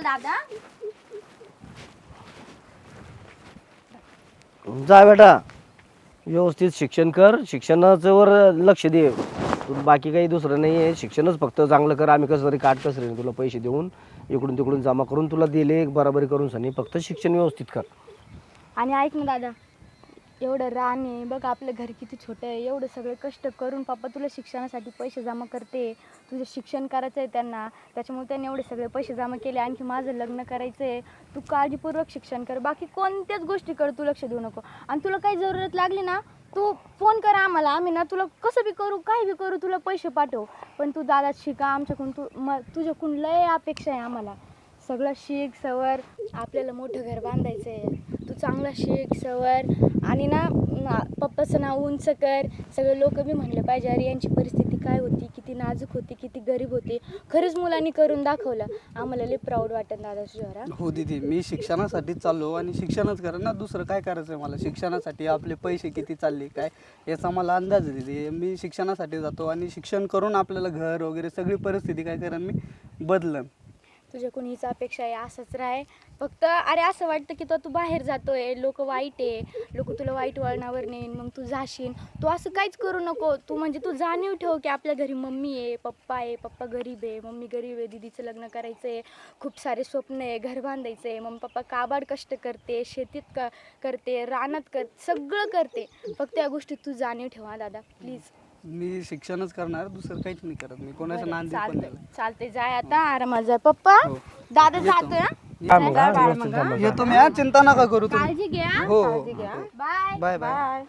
चल दादा. जा बेटा, व्यवस्थित शिक्षण कर, शिक्षणाचं वर लक्ष दे. तू बाकी काही दुसरं नाही आहे, शिक्षणच फक्त चांगलं कर. आम्ही कसं तरी काटकसरीने तुला पैसे देऊन इकडून तिकडून जमा करून तुला दिले बराबरी करून सनी, फक्त शिक्षण व्यवस्थित कर. आणि ऐक ना दादा, एवढं रान आहे बघ, आपलं घर किती छोटं आहे, एवढं सगळे कष्ट करून पप्पा तुला शिक्षणासाठी पैसे जमा करते. तुझं शिक्षण करायचं आहे त्यांना, त्याच्यामुळे त्यांनी एवढे सगळे पैसे जमा केले. आणखी माझं लग्न करायचं आहे. तू काळजीपूर्वक शिक्षण कर, बाकी कोणत्याच गोष्टीकडे तू लक्ष देऊ नको. आणि तुला काही जरूरत लागली ना, तू फोन कर आम्हाला, आम्ही ना तुला कसं बी करू, काही बी करू, तुला पैसे पाठवू. पण तू दादा शिका आमच्याकडून, तुझ्याकडून लय अपेक्षा आहे आम्हाला. सगळं शिक सवर, आपल्याला मोठं घर बांधायचं आहे. तू चांगला शिक सवर आणि ना पप्पाचं नाव उंच कर. सगळे लोक बी म्हणले पाहिजे, अरे यांची परिस्थिती काय होती, किती नाजूक होती, किती गरीब होती. खरंच मुलांनी करून दाखवलं. आम्हाला लय प्राऊड वाटत दादा तुझ्यावर. हो दीदी, मी शिक्षणासाठी चाललो आणि शिक्षणच करा ना, दुसरं काय करायचं आहे मला. शिक्षणासाठी आपले पैसे किती चालले काय याचा मला अंदाज आहे दीदी. मी शिक्षणासाठी जातो आणि शिक्षण करून आपल्याला घर वगैरे सगळी परिस्थिती काय करेन मी बदलन. तुझ्याकडून हीच अपेक्षा आहे, असंच राह. फक्त अरे असं वाटतं की तू बाहेर जातोय, लोक वाईट आहे, लोक तुला वाईट वळणावर नेईन, मग तू जाशील. तू असं काहीच करू नको. तू जाणीव ठेव की आपल्या घरी मम्मी आहे, पप्पा गरीब आहे, मम्मी गरीब आहे, दीदीचं लग्न करायचं आहे, खूप सारे स्वप्न आहे, घर बांधायचं आहे. मम्मी पप्पा काबाड कष्ट करते, शेतीत करते, रानात सगळं करते. फक्त या गोष्टीत तू जाणीव ठेवा दादा प्लीज. मी शिक्षणच करणार, दुसरं काहीच नाही करत मी. कोणाच्या नांदी पण नाही. चालते जाय आता, आरामात जाय. पप्पा दादा जातोय येतो मी. चिंता नका करू तुम्ही. काळजी घ्या. हो बाय बाय बाय.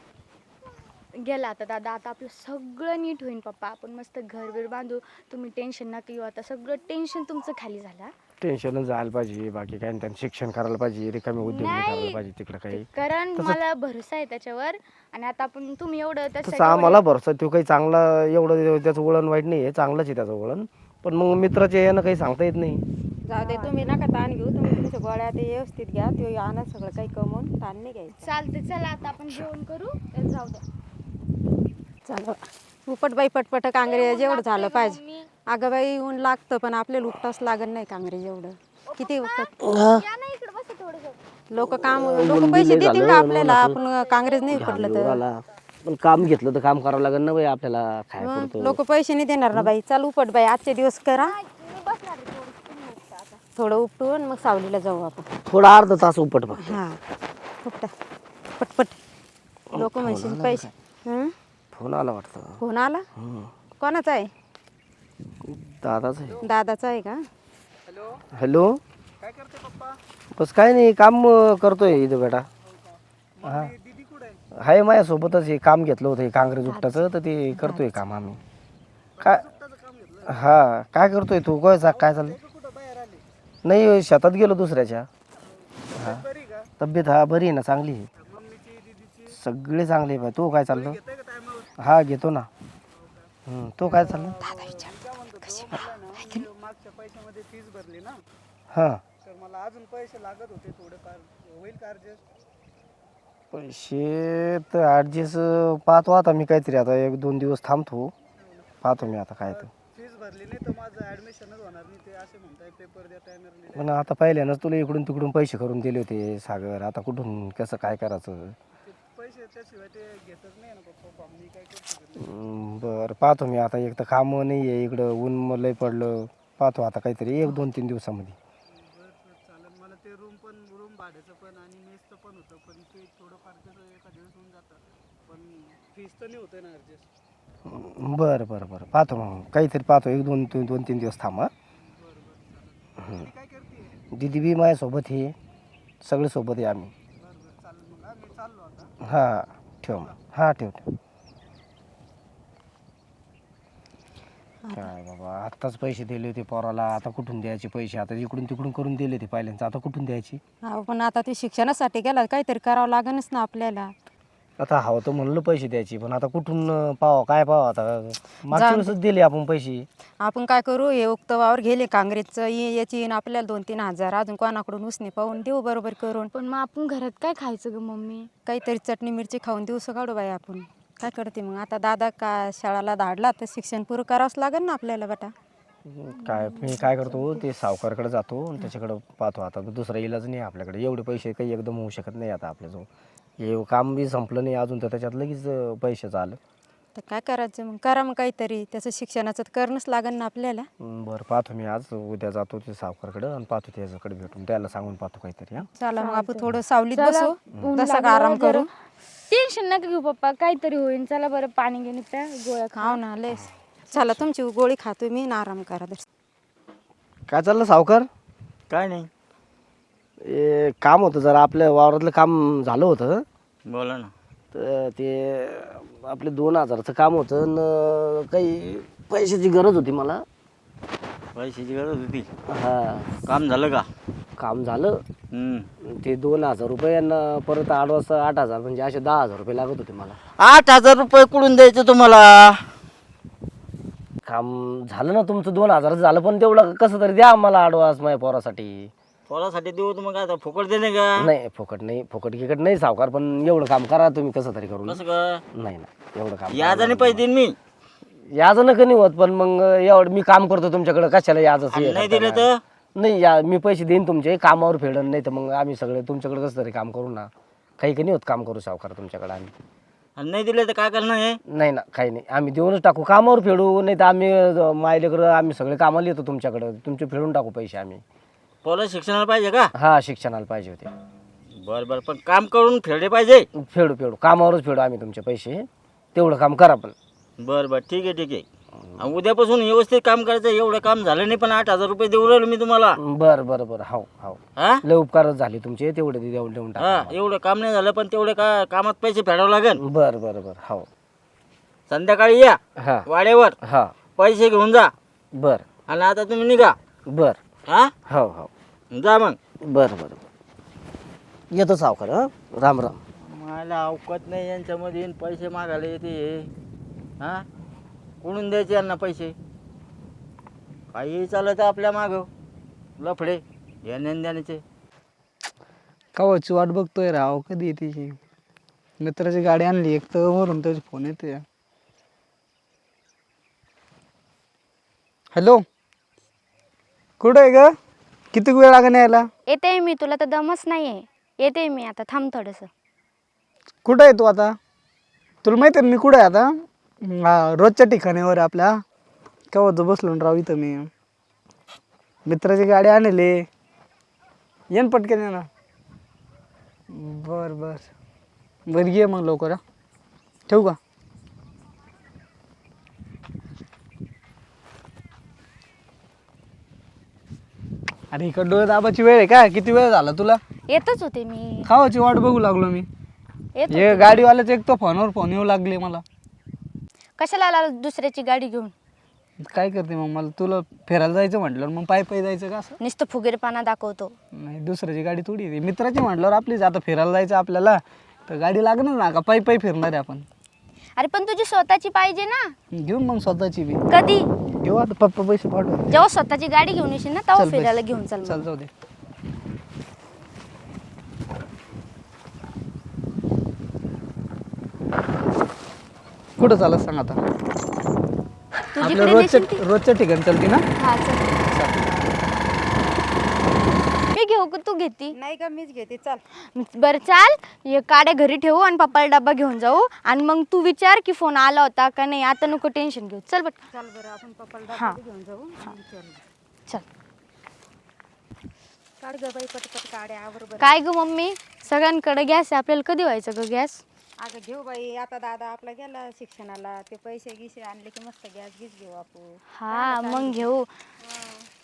गेला आता दादा. आता आपलं सगळं नीट होईल पप्पा. आपण मस्त घर बीर बांधू. तुम्ही टेन्शन नका घेऊ. आता सगळं टेन्शन तुमचं खाली झालं. टेन्शनच जायला पाहिजे, बाकी काय. त्यांनी शिक्षण करायला पाहिजे, रिकामी उद्योग नाही करायला पाहिजे तिकडे काही. कारण मला भरोसा आहे त्याच्यावर. आणि आता आपण तुम्ही एवढं तसं आम्हाला भरोसा. तो काही चांगला एवढं त्याचं वळण वाईट नाही आहे, चांगलंच आहे त्याचं वळण. पण मग मित्राचे यानं काही सांगता येत नाही. जाऊ दे, तुम्ही नका ताण घेऊ. तुम्ही तुमच्या गोळ्या ते व्यवस्थित घ्या. ते आणा सगळं काही कमवून, ताण नाही घ्यायचं. चालते. चला आता आपण जेवण करू. जाऊ द्या. चला उपट बाई पटपट कांग्रेज जेवढं झालं पाहिजे. अगं बाई ऊन लागतं, पण आपल्याला उपटाच लागत नाही कांग्रेज एवढं. किती लोक पैसे देतील का आपल्याला, आपण काँग्रेस नाही उपटलं तर. पण काम घेतलं तर काम करावं लागेल ना बाई आपल्याला. काय लोक पैसे नाही देणार ना बाई. चाल उपट बाई, आजचे दिवस करा. थोडं उपटून मग सावलीला जाऊ आपण. थोडा अर्धा तास उपट बघ. हा उपटा पटपट. लोक म्हणशील पैसे. फोन आला वाटतं. फोन आला? कोणाचा आहे? दादाच आहे. दादाचा आहे का? हॅलो. काय करते पप्पा? बस काय नाही, काम करतोय इथं बेटा. हा दीदी कुठे आहे? आहे माझ्यासोबतच. हे काम घेतलं होतं, हे काँग्रेस उपटाचं, तर ते करतोय काम आम्ही. काय हा काय करतोय तू? काय चाललंय? नाही, शेतात गेलो दुसऱ्याच्या. हा तब्येत हा बरी आहे ना, चांगली आहे. सगळे चांगले आहे. तू काय चाललं? हा घेतो ना. तो काय चाललं? मागच्या पैशामध्ये फीस भरली ना, हा तर मला अजून पैसे लागत होते थोडेफार. होईल का ॲडजस्ट? पैसे तर ॲडजस्ट पाहतो आता मी काहीतरी. आता 1-2 दिवस थांबतो, पाहतो मी आता काय. तर फीस भरली नाही तर माझं ॲडमिशनच होणार नाही. ते असे म्हणताय पेपर देता येणार नाही. पण आता पहिल्यानंच तुला इकडून तिकडून पैसे करून दिले होते सागर. आता कुठून कसं काय करायचं? पैसे त्याशिवाय ते घेतच नाही ना पप्पा. मी काय करतो? बरं पाहतो मी आता. एक तर काम नाही आहे इकडं, ऊन लय पडलं. पाहतो आता काहीतरी 1-2-3 दिवसामध्ये. चालेल. मला ते रूम भाड्याचं पण आणि मेसचं पण होतं, पण ते थोडंफार त्याचं एका दिवस होऊन जातं. पण फीस तर नाही होतं ना ॲडजस्ट. बरं बरं बरं पाहतो मग काहीतरी. पाहतो 1-2-3 दिवस थांबा. काय करते? दीदी बी माझ्यासोबत आहे, सगळे सोबत आहे आम्ही. चालेल मग. मी चाललो आता. हां ठेव मग. हां ठेव. काय बाबा, आत्ताच पैसे दिले होते पोराला, आता कुठून द्यायचे पैसे? आता इकडून तिकडून करून दिले ते पहिल्यांदा, आता कुठून द्यायची? हा पण आता ते शिक्षणासाठी गेला, काहीतरी करावं लागेलच ना आपल्याला. आता हवं तर म्हणलं पैसे द्यायची, पण आता कुठून पाहावं, काय पाहावं? आता मागच्या वेळेसच दिले आपण पैसे. आपण काय करू, हे उक्त वावर गेले काँग्रेसचं, याची आपल्याला 2-3 हजार अजून कोणाकडून उसने पाहून देऊ बरोबर करून. पण मग आपण घरात काय खायचं ग मम्मी? काहीतरी चटणी मिरची खाऊन दिवस काढू बाई आपण. काय करते मग आता? दादा का शाळेला धाडला तर शिक्षण पुरं करावंच लागेल ना आपल्याला बेटा. काय मी काय करतो ते सावकारकडे जातो आणि त्याच्याकडं पाहतो. आता दुसरा इलाज नाही आपल्याकडे, एवढे पैसे काही एकदम होऊ शकत नाही आता आपल्याजवळ. हे काम बी संपलं नाही अजून तर त्याच्यात लगेच पैशाचं आलं. तर काय करायचं मग, करा मग काहीतरी, त्याचं शिक्षणाचं तर करणंच लागेल ना आपल्याला. बरं पाहतो मी, आज उद्या जातो ते सावकारकडं आणि पाहतो त्याच्याकडे भेटून, त्याला सांगून पाहतो काहीतरी. हां चला मग आपण थोडं सावलीत चला, बसू, ऊन जसा का लागलं आराम जरा. करू. टेन्शन नका घेऊ पप्पा, काहीतरी होईल. चला बरं पाणी घेऊन प्या, गोळ्या खा. खाऊ ना लय. चला तुमची गोळी खातो मी आणि आराम करा. काय चाललं सावकार? काय नाही. काम होतं जरा, आपल्या वावरातलं काम झालं होतं. बोला ना. तर ते आपले 2000चं काम होतं न काही पैशाची गरज होती मला. पैशाची गरज होती. हां काम झालं का? काम झालं. हम्म. ते 2000 रुपये यांना परत 8,000 म्हणजे असे 10,000 रुपये लागत होते मला. 8,000 रुपये कुठून द्यायचे तुम्हाला? काम झालं ना तुमचं, 2000 झालं, पण तेवढं कसं तरी द्या आम्हाला ॲडव्हान्स माझ्या पोरासाठी. पोरासाठी देऊ तर मग आता फुकट देणे का? नाही फुकट नाही, फुकट गिकट नाही सावकार, पण एवढं काम करा तुम्ही कसं तरी करून. कसं का? नाही ना एवढं काम याजाने पैसे देईन मी. याज नका नाही होत, पण मग एवढं मी काम करतो तुमच्याकडे, कशाला याजच आणि नाही दिले तर? नाही या मी पैसे देईन तुमचे, कामावर फेडन, नाही तर मग आम्ही सगळे तुमच्याकडे कसं तरी काम करू ना. काही नाही होत काम करू सावकार तुमच्याकडे आम्ही. आणि नाही दिले तर काय करणार आहे? नाही ना काही नाही, आम्ही देऊनच टाकू, कामावर फेडू. नाही तर आम्ही मायलेकर आम्ही सगळे कामाला येतो तुमच्याकडे, तुमचे फेडून टाकू पैसे आम्ही. पोरं शिक्षणाला पाहिजे का? हा शिक्षणाला पाहिजे होते. बरं बरं, पण काम करून फेडले पाहिजे. फेडू कामावरच फेडू आम्ही तुमचे पैसे, तेवढं काम करा पण. बरं बरं ठीक आहे. आणि उद्यापासून व्यवस्थित काम करायचं. एवढं काम झालं नाही पण 8,000 रुपये देऊ राहिलो मी तुम्हाला. बरं हो हा लय उपकारच झाले तुमचे, तेवढे देऊन टाका. हा, एवढं काम नाही झालं पण तेवढे कामात पैसे फेडावं लागेल. बरं हो. संध्याकाळी या हा वाड्यावर, हा पैसे घेऊन जा. बरं आणि आता तुम्ही निघा. बरं हा हो जा मग. बरं येतो सावकार. हा राम राम. मला अवकत नाही यांच्यामध्ये, पैसे मागायला येते. हा कुठून द्यायचे यांना पैसे? काही चालत आपल्या माग लफडे देण्याचे. कवाची वाट बघतोय राव, कधी येते ही. मित्राची गाडी आणली एक तर वरून त्याचे फोन येते. हॅलो, कुठं आहे ग? किती वेळ लागेल यायला? येते मी, तुला तर दमच नाही आहे. येते मी आता, थांब थोडंसं. कुठं आहे तू आता? तुला माहिती आहे मी कुठं आहे आता? रोजच्या ठिकाणीवर आपल्या. केव्हाच बसलो ना राव इथं मी. मित्राची गाडी आणली, येन पटकन ये ना. बरं ये मग लवकर. हा ठेवू का? अरे इकडं डोळे दाबाची वेळ आहे का? किती वेळ झाला तुला? येतच होते मी, खावाची वाट बघू लागलो मी. येत हे गाडीवाल्याच एक तर फोनवर फोन येऊ लागले मला. कशाला आला दुसऱ्याची गाडी घेऊन? काय करते मग, मला तुला फिरायला जायचं म्हटलं मग पायी जायचं का असं? नुसतं फुगीरपणा दाखवतो. नाही, दुसऱ्याची गाडी थोडी आहे. मित्राची म्हटल्यावर आपलीच. आता फिरायला जायचं आपल्याला तर गाडी लागणार ना का? पायी फिरणार आहे आपण. अरे पण तुझी स्वतःची पाहिजे ना. घेऊ मग स्वतःची बी. कधी? घेऊ आता, पप्पा पैसे पाठवते. जेव्हा स्वतःची गाडी घेऊन येशील ना तेव्हा चल फिरायला बस. घेऊन चल मग. चल जाऊ दे. कुठं चालत सांग आता? तू आपल्या जिकडे नेशील ती- रोजच्या ठिकाणी चलती ना? हा चल. मी घेऊ का तू घेती? नाही का, मीच घेते. चल बरं चाल, हे काड्या घरी ठेवू आणि पप्पाला डब्बा घेऊन जाऊ. आणि मग तू विचार की फोन आला होता का नाही. आता नको टेन्शन घेऊ. चल बट. चल बरं, आपण पप्पाला हा. डबा घेऊन जाऊ. चल. काढ ग बाई पटपट काड्या बरोबर. काय ग मम्मी, सगळ्यांकडे गॅस आहे, आपल्याला कधी व्हायचं ग गॅस? अगं घेऊ बाई, आता दादा आपला गेला शिक्षणाला, ते पैसे गिसे आणले की मस्त गॅस घेऊ आपण. हा मग घेऊ.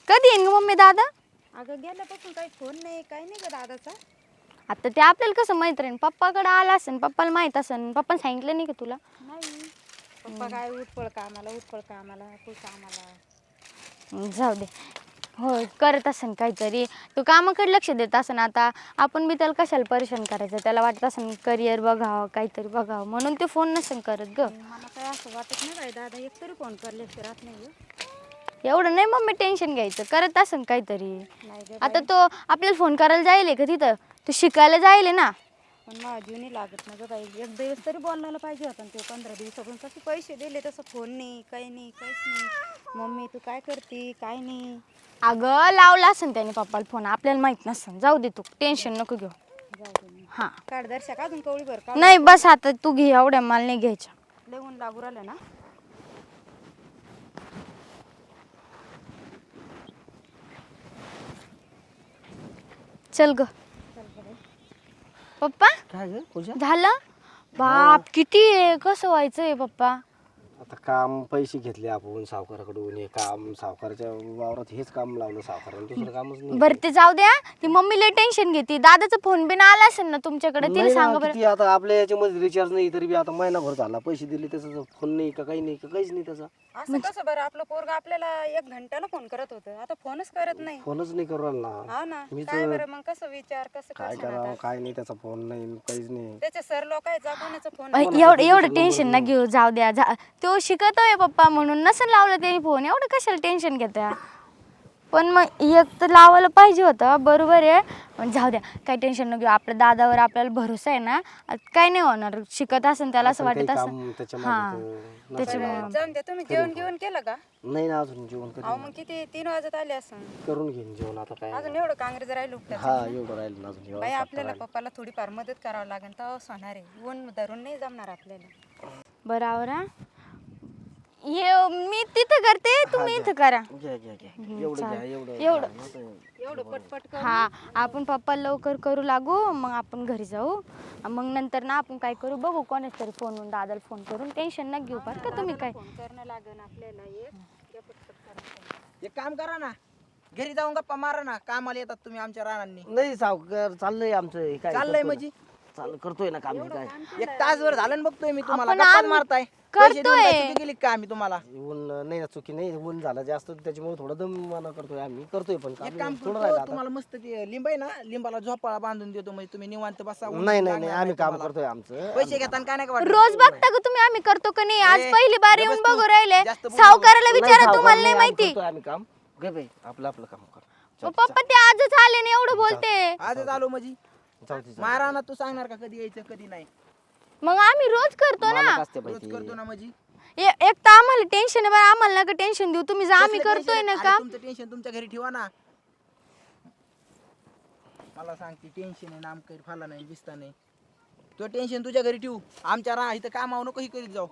कधी येईन ग मम्मी दादा? अगं गेल्यापासून काही फोन नाही, काही नाही ग दादाचा. आता ते आपल्याला कसं मैत्रीण पप्पाकडे आला असेल, पप्पाला माहित असेल. पप्पाने सांगितलं नाही का तुला? नाही, पप्पा काय उठपळ कामाला तू कामाला. जाऊ दे. हो करत असेल काहीतरी, तो कामाकडे लक्ष देत असेल. आता आपण बी त्याला कशाला परेशान करायचं, त्याला वाटत असेल करिअर बघावं, काहीतरी बघावं, म्हणून ते फोन नसेल करत ग. मला काय असं वाटत नाही बाई, दादा एक तरी फोन करले राहत नाही ग. एवढं नाही मम्मी टेन्शन घ्यायचं, करत असेल काहीतरी. नाही ग आता तो आपल्याला फोन करायला जाईल का तिथं? तो शिकायला जाईल ना. पण माझा जीव नाही लागत ना गं बाई. एक दिवस तरी बोलायला पाहिजे होता ना ते 15 दिवसापासून. कसे पैसे दिले तसं फोन नाही काही नाही काहीच नाही. मम्मी तू काय करते काय नाही. अगं लावला असेल त्याने पप्पाला फोन, आपल्याला माहित नसेल. जाऊ दे, तू टेन्शन नको घेऊ. हा काढ दर्शक अजून कवळी भर का नाही बस आता तू घे, एवढ्या माल नाही घ्यायच्या. लय ऊन लागू राहिलं ना. चल ग पप्पा. काय ग पूजा? झालं बाप किती आहे, कसं व्हायचंय पप्पा. आता काम पैसे घेतले आपण सावकाराकडून, हे काम सावकाराच्या वावरात हेच काम लावलं सावकाराला, दुसरं कामच नाही. बरं ते जाऊ द्या, ती मम्मी लय टेन्शन घेते. दादाचा फोन बिन आला असेल ना तुमच्याकडे, तिला नाही सांगा ना, बरं. किती आता आपल्या याच्यामध्ये रिचार्ज नाही तरी बी आता महिनाभर झाला, पैसे दिले त्याचा फोन नाही का काही नाही का काहीच नाही त्याचा. असं कसं बरं आपलं पोरग आपल्याला 1 घंट्याला फोन करत होतं, आता फोनच करत नाही. फोनच नाही करू राहिला ना. हा ना मीच काय बरं मग कसं विचार कसं काय करशील करावं आता? काय नाही, त्याचा फोन नाही काहीच नाही. त्याचे सर लोक आहे कोणाचा फोन एवढं टेन्शन ना घेऊ, जाऊ द्या. तो शिकतोय पप्पा म्हणून नसेल लावलं त्याने फोन, एवढं कशाला टेन्शन घेत्या. पण मग एक तर लावायला पाहिजे होतं, बरोबर आहे. पण जाऊ द्या, काही टेन्शन न घेऊ. आपल्या दादावर आपल्याला भरोसा आहे ना, काही नाही होणार. शिकत असेल त्याला असं वाटत काम असं. त्याच्या हा मागे तर त्याच्यामुळे जाऊन दे. तुम्ही जेवण घेऊन केलं का? नाही ना अजून जेवण अहो मग किती 3 वाजत आले असं. करून घेईन जेवण आता काय. अजून एवढं काँग्रेस राहिलं उपटाचं. हा एवढं राहिलं ना अजून जेवण. बाई आपल्याला पप्पाला थोडीफार मदत करावं लागेल तेव्हाच होणार आहे. ऊन धरून नाही जमणार आपल्याला. बरोबर हा. ये मी तिथं करते, तुम्ही इथं करा. घ्या घ्या घ्या एवढं घ्या एवढं एवढं पटपट कर. हा आपण पप्पा लवकर करू लागू, मग आपण घरी जाऊ. मग नंतर ना आपण काय करू बघू, कोणाच तरी फोनवरून दादाला फोन करून. टेन्शन न घेऊ बरं का तुम्ही काय. फोन करणं लागेल आपल्याला एक पटपट करा. एक काम करा ना, घरी जाऊन गप्पा मारा ना. कामाला येतात तुम्ही आमच्या रानांनी. नाही सावकार चाललंय आमचं हे काय चाललंय करतोय म्हणजे ना. चाल करतोय ना काम हे काय. 1 तासभर झालं ना बघतोय मी तुम्हाला. आपण गप्पाच आम्ही मारताय. पैसे देऊन करतोय. काय चुकी केली का आम्ही तुम्हाला? ऊन नाही ना, चुकी नाही, ऊन झालं जास्त त्याच्यामुळे थोडं दम करतोय आम्ही, करतोय पण एक काम थोडं राहिलं करतो, आता. तुम्हाला मस्त ते लिंब आहे ना, लिंबाला झोपाळा बांधून देतो म्हणजे तुम्ही निवांत बसा. ऊन नाही नाही लागणार नाही आम्ही काम तुम्हाला. करतोय आमचं. पैसे घेताना काय नाही वाटत. रोज बघता का तुम्ही आम्ही करतो का नाही? आज ए, पहिली बार गप्प येऊन बस तू. बघू राहिले. जास्त बोलू सावकाराला नाही, विचारा, सावकार तुम्हाला नाही आम्ही माहिती. करतोय आम्ही काम. गे बाई आपलं आपलं काम कर. मग पप्पा ते आजच आले ना, एवढं बोलते. आजच आलो म्हणजे जाऊ दे, जाऊ दे. मारा ना, तू सांगणार का कधी यायचं कधी नाही? मग आम्ही रोज करतो ना. मालक असते बाई रोज ते. करतो ना म्हणजे. एक तर आम्हाला टेन्शन आहे बरं, आम्हाला नका टेन्शन देऊ. तुम्ही जा, आम्ही कसलं करतोय tension? ना अरे का. तुमचं टेन्शन तुमच्या घरी ठेवा ना. मला सांगते टेन्शन आहे, नाम काही फाला नाही दिसता नाही. तो टेन्शन तुझ्या घरी ठेवू. आमच्या राह इथं कामावर नको ही करीत जाऊ.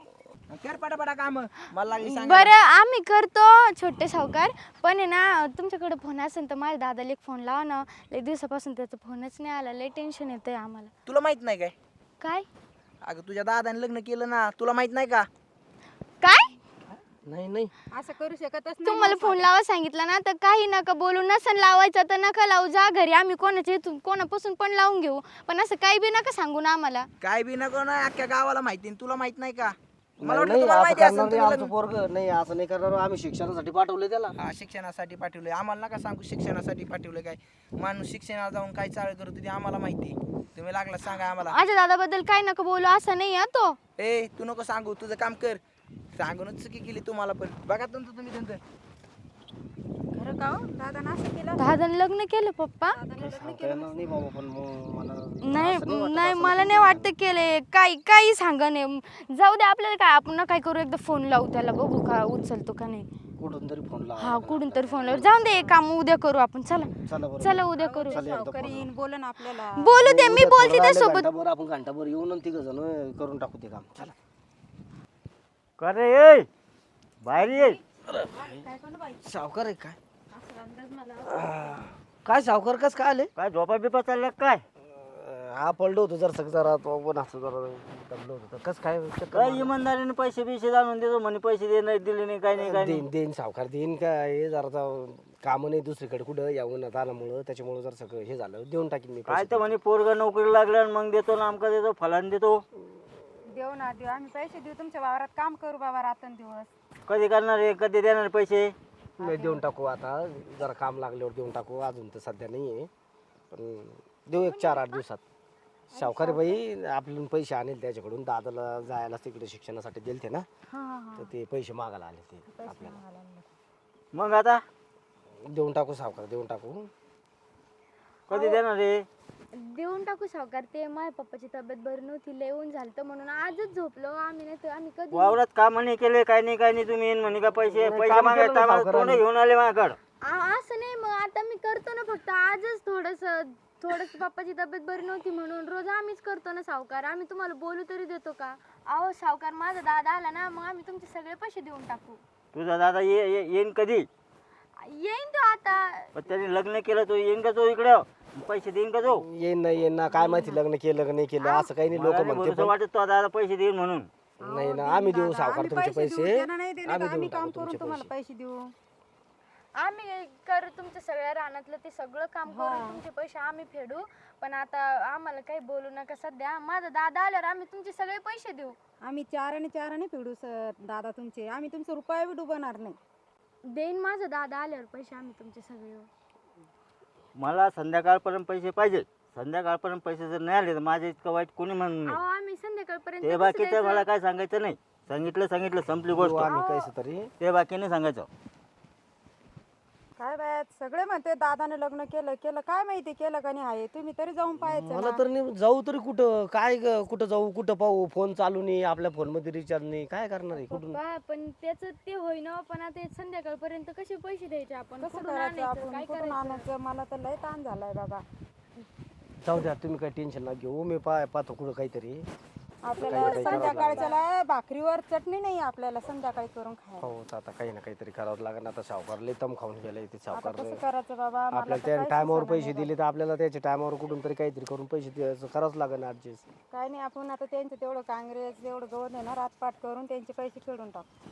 कर पटापटा काम. मला लागली सांग. बरं आम्ही करतो छोटे सावकार. पण आहे ना, तुमच्याकडे फोन असेल तर माझ्या दादाला एक फोन लावा ना. लई दिवसापासून त्याचा फोनच नाही आला, लई टेन्शन येतंय आम्हाला. तुला माहित नाही काय? काय अगं तुझ्या दादाने लग्न केलं ना, तुला माहित नाही का? काय नाही नाही असं करू शकतच नाही. तुम्हाला फोन लावा सांगितलं ना, तर काही नका बोलू. नसन लावायचं तर नका लावू. जा घरी, आम्ही कोणाच्या इथून कोणापासून पण लावून घेऊ. पण असं काही बी नका सांगू ना आम्हाला. काय बी नको ना, अख्ख्या गावाला माहिती तुला माहित नाही का? मला नाही वाटलं नाही, तुम्हाला असं माहिती करणार असेल नाही तुम्ही आमचं लग्न. पोरग. नाही असं नाही करणार, आम्ही शिक्षणासाठी पाठवले त्याला. हा शिक्षणासाठी पाठवलंय. आम्हाला नका सांगू शिक्षणासाठी पाठवलंय काय. माणूस शिक्षणाला जाऊन काय चाळ करतो ते आम्हाला माहिती. तुम्ही लागला सांगा आम्हाला. माझ्या दादाबद्दल काय नका बोलू, असं नाही हा तो. ए तू नको सांगू, तुझं काम कर. सांगूनच चुकी केली तुम्हाला पण. बघा तुमचं तुम्ही त्यांचं. खरं का हो? दादानं असं केलं? दादाने लग्न केलं पप्पा. सांगता येणार नाही बाबा, पण मग मला नाही नाही मला नाही वाटतं केले. काही सांगा नाही. जाऊ दे आपल्याला काय, आपण काय करू, एकदा फोन लावू त्याला, बघू का उचलतो का नाही. कुठून तरी फोन लावा. हा कुठून तरी फोन लावू. जाऊन दे, काम उद्या करू आपण. चला चला बरं. चला उद्या करू. सावकार येईन बोलन आपल्याला. बोलू दे, मी बोलते थोडं त्यासोबत. राहिलं, घंटाभर आपण घंटाभर येऊन तिघ जण करून टाकू ते काम. चला करे ये बाहेर ये. सावकार आहे काय? काय सावकार कस काय आले? काय झोपा बिपा चालल्या काय? हा पडलो होतो जरा तो पण असं जरा दमलो होतो. कस काय चक्कर काय मारली? इमानदारीने पैसे बिशे जाणून देतो म्हणे, पैसे दे नाही दिले नाही, काय नाही काय नाही. देईन देईन सावकार देईन. काय जरा काम नाही दुसरीकडे कुठं यावं आल्यामुळं, त्याच्यामुळे जर सगळं हे झालं देऊन टाकीन मी काय पैसे. तर म्हणे पोरगा नोकरी लागल्या मग देतो ना, आमका देतो फलान देतो. देऊ ना देऊ, आम्ही पैसे देऊ. तुमच्या वावरात काम करू बाबा रात्रंदिवस. कधी करणार आहे, कधी देणार पैसे? नाही देऊन टाकू आता, जरा काम लागल्यावर देऊन टाकू. अजून तर सध्या नाही आहे, पण देऊ एक 4-8 दिवसात. सावकार बाई आपल्याला पैसे आणेल त्याच्याकडून. दादाला जायला तिकडे शिक्षणासाठी दिलते ना, तर ते पैसे मागायला आले ते आपल्याला. मग आता देऊन टाकू सावकार, देऊन टाकू. कधी देणार आहे? देऊन टाकू सावकार. ते माझ्या पप्पाची तब्येत बरी नव्हती, लय ऊन झालं म्हणून आजच झोपलो आम्ही, नाही तर आम्ही कधी वावरात काम नाही केले, काय नाही तुम्ही येईन म्हणे का पैसे नाही, पैसे काम मागायला केलं ना टायमाला सावकाराने. तोंड घेऊन आले माझ्याकडं. असं नाही. मग आता मी करतो ना, फक्त आजच थोडस पप्पाची तब्येत बरी नव्हती म्हणून. रोज आम्हीच करतो ना सावकार. आम्ही तुम्हाला बोलू तरी देतो का? अहो सावकार, माझा दादा आला ना, मग आम्ही तुमचे सगळे पैसे देऊन टाकू. तुझा दादा येईन कधी? येईन तो आता. पण त्याने लग्न केलं, तो येईन का तो इकडं? पैसे देईन का तो? येईन ना, काय माहिती लग्न केलं का नाही केलं, असं काही नाही. लोक मला नाही म्हणते भरोसा वाटत तो दादा पैसे देईन म्हणून. नाही ना, आम्ही देऊ सावकार आम्ही तुमचे पैसे देऊ, पैसे. त्यांना नाही दिले तर आम्ही आम्ही देऊन काम टाकू करून तुमचे तुम्हाला पैसे. पैसे देऊ. आम्ही करू तुमच्या सगळ्या रानातलं ते सगळं काम करून तुमचे पैसे आम्ही फेडू. पण आता आम्हाला काही बोलू नका सध्या. माझा दादा आल्यावर आम्ही तुमचे सगळे पैसे देऊ. आम्ही चाराने फेडू दादा तुमचे. आम्ही तुमचं रुपया बी डुबणार नाही. देईन माझा दादा आल्यावर पैसे आम्ही तुमचे सगळे. मला संध्याकाळपर्यंत पैसे पाहिजे. संध्याकाळपर्यंत पैसे जर नाही आले तर माझ्या इतकं वाईट कोणी म्हणून अहो आम्ही संध्याकाळपर्यंत ते कसं बाकीचं द्यायचं? मला काय सांगायचं नाही. सांगितलं संपली गोष्ट. देऊ आम्ही कैसे तरी. ते बाकी नाही सांगायचं. काय बाय सगळे म्हणते दादाने लग्न केलं काय माहिती केलं का नाही आहे. तुम्ही तरी जाऊन पाहायचं मला ना. तर नाही, जाऊ तरी कुठं, काय कुठं जाऊ, कुठं पाहू, फोन चालू नाही, आपल्या फोन मध्ये रिचार्ज नाही, काय करणार आहे, कुठून? पप्पा, पण त्याचं ते होईना. पण आता हे संध्याकाळपर्यंत कसे पैसे द्यायचे आपण? कसं कुठून करायचं आणायचं? आपण, काय कुठून करायचं? आणायचं? मला तर लय ताण झालाय बाबा. जाऊ द्या, तुम्ही काही टेन्शन नका घेऊ, मी पाहतो कुठं काहीतरी. आपल्याला काही करावं संध्याकाळच्याला भाकरीवर चटणी नाही आपल्याला संध्याकाळी करून खायला. हो, तर आता काही ना काहीतरी करावं लागेल. आता सावकार लय तम खाऊन गेलाय ते आता सावकार. कसं करायचं बाबा? मला आपल्याला तर त्या काहीच टायमावर सुचत पैसे नाही दिले तर आपल्याला त्याच्या टायमावर कुठून तरी काहीतरी करून पैसे द्यायचं करावंच लागेल ऍडजस्ट. काय नाही, आपण आता त्यांचं तेवढं काँग्रेस जेवढं गवत आहे ना रातपाट करून त्यांचे पैसे फेडून टाकू.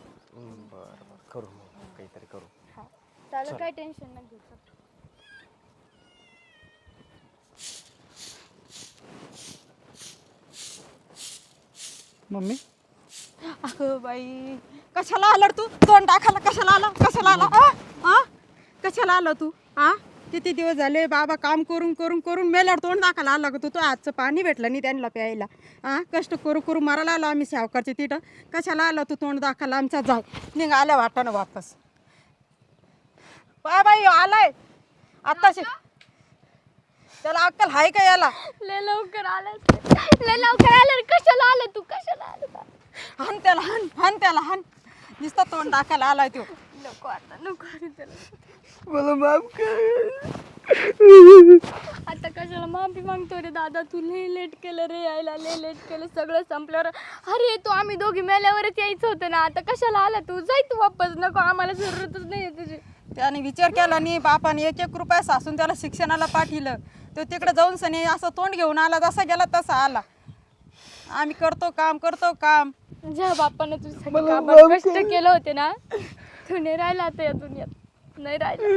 बरं करू, मग काहीतरी करू. त्याला काही टेन्शन नाही घ्यायचं. मम्मी अगं बाई, कशाला आला रे तू? तोंड टाकायला कशाला आला? कशाला आला तू? किती दिवस झाले बाबा काम करून करून करून मेल्यावर तोंड दाखवायला आला का तू? तो आजचं पाणी भेटलं नाही त्यांना प्यायला. कष्ट करू करू मारायला आलो आम्ही सावकारचे तिथं. कशाला आला तू तोंड दाखवायला? आमचा जाय निघा आल्या वाटानं वापस. बाई आलाय आत्ताशी. त्याला अक्कल हाय का याला? लय लवकर आलं. कशाला आलं तू? कशाला आलं? हान त्याला हान त्याला हान. नुसतं तोंड दाखवायला आलाय तो. नको आता, नको अरे त्याला. मला माफ कर. आता कशाला माफी मागतो रे दादा? तू लय लेट केलं रे यायला, लय लेट केलं. सगळं संपल्यावर अरे तो आम्ही दोघी मेल्यावरच यायचं होतं ना. आता कशाला आला तू? जाय तू वापस. नको, आम्हाला जरूरतच नाही तुझी. त्याने विचार केला नाही बापाने. 1-1 रुपया सासून त्याला शिक्षणाला पाठवलं. तो तिकडे जाऊन सनी असं तोंड घेऊन आला, जसा गेला तसा आला. आम्ही करतो काम. ज्या बापानं तुझ्यासाठी कामात कष्ट केलं होते ना, तू नाही राहिला आता या दुनियात. नाही राहिला.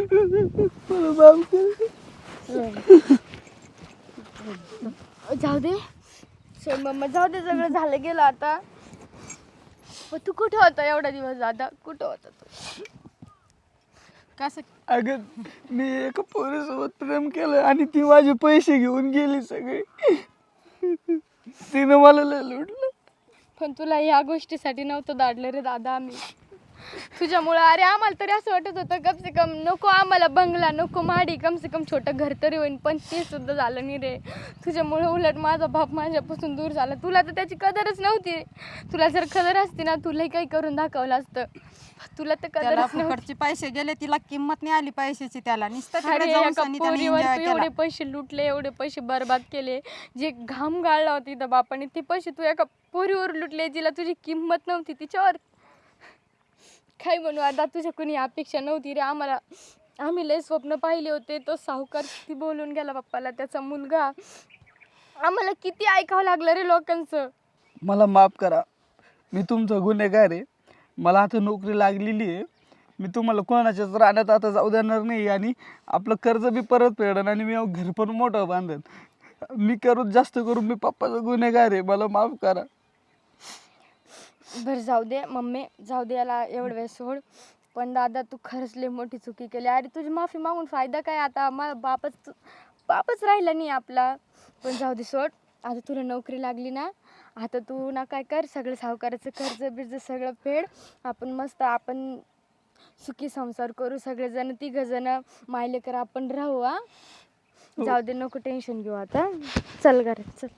जाऊ दे सोड मम्मा, जाऊ दे. सगळं झालं गेलं आता. पण तू कुठं होता एवढा दिवस दादा? कुठं होता तू? कसं अगं मी एका पोरीसोबत प्रेम केलं आणि ती माझे पैसे घेऊन गेली सगळे. तिनं मला लय लुटलं. पण तुला ह्या गोष्टीसाठी नव्हतं दाडलं रे दादा आम्ही. तुझ्यामुळं अरे आम्हाला तरी असं वाटत होतं कम से कम नको आम्हाला बंगला, नको माडी, कम से कम छोटं घर तरी होईन. पण ते सुद्धा झालं नाही रे. तुझ्यामुळे उलट माझा बाप माझ्यापासून दूर झाला. तुला तर त्याची कदरच नव्हती. तुला जर कदर असती ना, तुलाही काही करून दाखवलं असतं. तुला तर त्याला कदरच नव्हती. फुकटचे पैसे गेले, तिला किंमत नाही आली पैशाची. त्याला नुसतं अरे तिकडे जाऊन एका सनी त्याने पोरीवर enjoy तू केला. एवढे पैसे लुटले, एवढे पैसे बर्बाद केले. जे घाम गाळला होता इथं बापाने, ते पैसे तू एका पोरीवर लुटले जिला तुझी किंमत नव्हती. तिच्यावर काय म्हणू आता? तुझ्या कुणी अपेक्षा नव्हती रे आम्हाला. आम्ही लय स्वप्न पाहिले होते. तो सावकार किती बोलून गेला बाप्पाला, त्याचा मुलगा. आम्हाला किती ऐकावं लागलं रे लोकांचं. मला माफ करा. मी तुमचा गुन्हेगार आहे. मला आता नोकरी लागलेली आहे. मी तुम्हाला कोणाच्याच राहण्यात आता जाऊ देणार नाही आणि आपलं कर्ज बी परत फेडन आणि मी घर पण मोठं बांधन. मी जास्त करून मी पप्पाचा गुन्हेगार आहे. मला माफ करा. बरं जाऊ दे मम्मी, जाऊ दे याला एवढं वेळ सोड. पण दादा तू खरंच लय मोठी चुकी केली. अरे तुझी माफी मागून फायदा काय? आता मला बापच राहिला नाही आपला. पण जाऊ दे सोड. आता तुला नोकरी लागली ना, आता तू ना काय कर, सगळं सावकाराचं कर्ज बिर्ज सगळं फेड. आपण मस्त सुखी संसार करू. सगळेजण 3 जण मायलेकर आपण राहू. जाऊ दे, नको टेन्शन घेऊ आता. चल घरात चल.